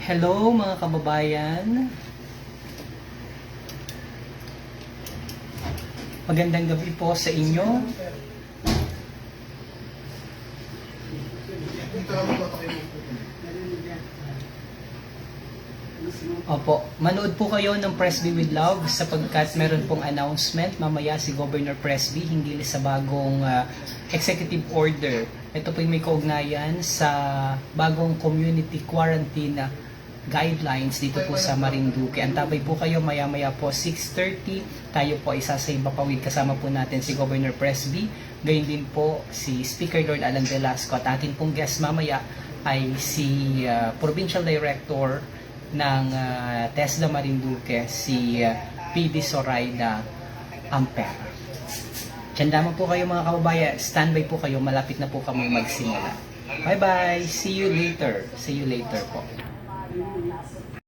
Hello mga kababayan. Magandang gabi po sa inyo. Opo, manood po kayo ng Presby with Love sapagkat meron pong announcement mamaya si Governor Presby hinggil sa bagong executive order. Ito po yung may kaugnayan sa bagong community quarantine guidelines dito po sa Marinduque. Antabay po kayo maya-maya po 6:30. Tayo po ay sasayba pawid kasama po natin si Governor Presby. Gayon din po si Speaker Lord Alan Velasco at atin pong guest mamaya ay si Provincial Director ng TESDA Marinduque, si PD Zoraida Ampera. Diyan lamang po kayo mga kababayan. Standby po kayo. Malapit na po kami magsimula. Bye-bye. See you later. See you later po.